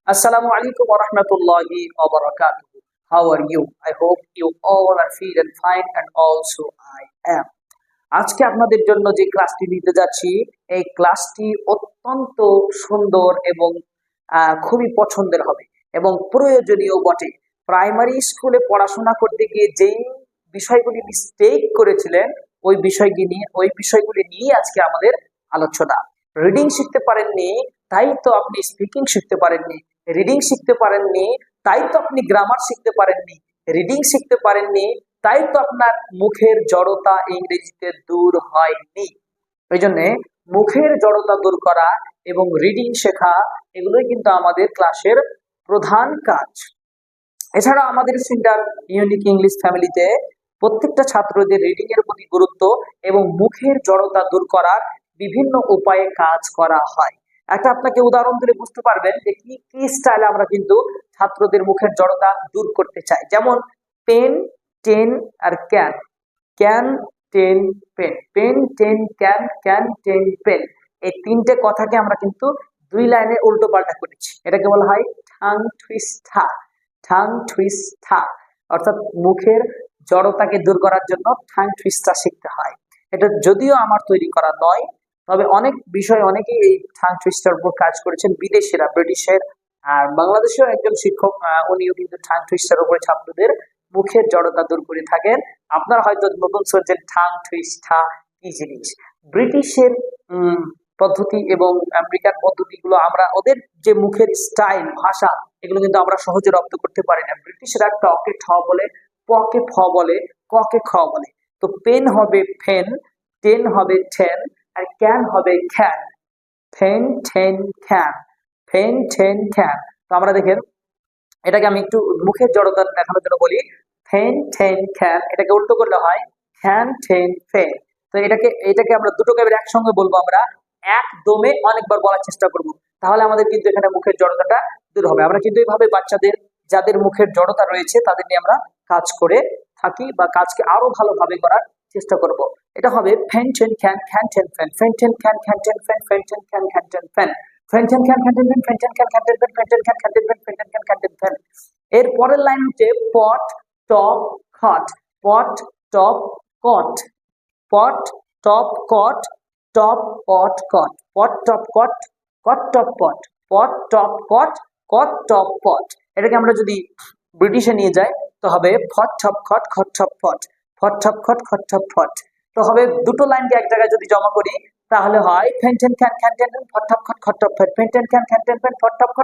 Assalamu alaikum wa rahmatullahi wa barakatuh. How are you? I hope you all are feeling fine and also I am. আজকে আপনাদের জন্য যে ক্লাসটি নিতে যাচ্ছি এই ক্লাসটি অত্যন্ত সুন্দর এবং খুবই পছন্দের হবে এবং প্রয়োজনীয় বটে। প্রাইমারি স্কুলে পড়াশোনা করতে গিয়ে যেই বিষয়গুলি মিস্টেক করেছিলেন ওই বিষয়গুলি নিয়ে আজকে আমাদের আলোচনা। রিডিং শিখতে পারেননি তাই তো আপনি স্পিকিং শিখতে পারেননি, রিডিং শিখতে পারেননি তাই তো আপনি গ্রামার শিখতে পারেননি, রিডিং শিখতে পারেননি তাই তো আপনার মুখের জড়তা ইংরেজিতে দূর হয়নি। এই জন্য মুখের জড়তা দূর করা এবং রিডিং শেখা এগুলোই কিন্তু আমাদের ক্লাসের প্রধান কাজ। এছাড়া আমাদের সেন্টার ইউনিক ইংলিশ ফ্যামিলিতে প্রত্যেকটা ছাত্রদের রিডিং এর প্রতি গুরুত্ব এবং মুখের জড়তা দূর করার বিভিন্ন উপায়ে কাজ করা হয়। একটা আপনাকে উদাহরণ দিলে বুঝতে পারবেন যে কি কি স্টাইলে আমরা কিন্তু ছাত্রদের মুখের জড়তা দূর করতে চাই। যেমন পেন, টেন আর can, can ten pen, pen ten can, can ten pen, এই তিনটে কথাকে আমরা কিন্তু দুই লাইনে উল্টো পাল্টা করেছি। এটাকে বলা হয় ঠাং টুইস্টা, ঠাং টুইস্টা, অর্থাৎ মুখের জড়তাকে দূর করার জন্য ঠাং টুইস্টা শিখতে হয়। এটা যদিও আমার তৈরি করা নয়, তবে অনেক বিষয় অনেকেই এই ঠাং টুইস্টার উপর কাজ করেছেন, বিদেশিরা, ব্রিটিশের আর বাংলাদেশেও একজন শিক্ষক উনিও কিন্তু ঠাং টুইস্টার উপরে ছাত্রদের মুখের জড়তা দূর করে থাকেন। আপনারা হয়তো নতুন শুনছেন ঠাং টুইস্টা কি জিনিস। ব্রিটিশের পদ্ধতি এবং আমেরিকার পদ্ধতিগুলো আমরা ওদের যে মুখের স্টাইল, ভাষা, এগুলো কিন্তু আমরা সহজে রপ্ত করতে পারি না। ব্রিটিশরা টকে ঠ বলে, পকে ফ বলে, ককে খ বলে। তো পেন হবে ফেন, টেন হবে ঠেন আর ক্যান হবে খ্যান, ফেন ঠেন খ্যান, ফেন ঠেন খ্যান। তো আমরা দেখেন এটাকে আমি একটু মুখের জড়তা দেখানোর জন্য বলি ফেন ঠেন খ্যান, এটাকে উল্টো করলে হয় খ্যান ঠেন ফেন। তো এটাকে আমরা দুটোকে একসঙ্গে বলবো, আমরা একদমে অনেকবার বলার চেষ্টা করব, তাহলে আমাদের কিন্তু এখানে মুখের জড়তাটা দূর হবে। আমরা কিন্তু এইভাবে বাচ্চাদের যাদের মুখের জড়তা রয়েছে তাদের নিয়ে আমরা কাজ করে থাকি বা কাজকে আরো ভালোভাবে করার চেষ্টা করব। এটা হবে ফেন টেন ক্যান, খ্যান টেন ফেন, ফেন টেন ক্যান, খ্যান টেন ফেন, ফেন টেন ক্যান, খ্যান টেন ফেন, ফেন টেন ক্যান, খ্যান টেন ফেন, ফেন টেন ক্যান, খ্যান টেন ফেন, ফেন টেন ক্যান, খ্যান টেন ফেন, ফেন টেন ক্যান, খ্যান টেন ফেন। এর পরের লাইন হচ্ছে পট টপ খট, পট টপ কট, পট টপ কট, টপ পট কট, পট টপ কট, কট টপ পট, পট টপ কট, কট টপ পট। এটাকে আমরা যদি ব্রিটিশে নিয়ে যাই তো হবে ফট টপ খট, খট টপ পট, ফট টপ খট, খট টপ পট। তো হবে দুটো লাইনকে এক জায়গায় যদি জমা করি তাহলে হয় ফেন টেন ক্যান, খ্যান টেন ফেন, ফট টপ খট, খট টপ ফেন, ফেন টেন ক্যান, খ্যান টেন ফেন, ফট টপ খট,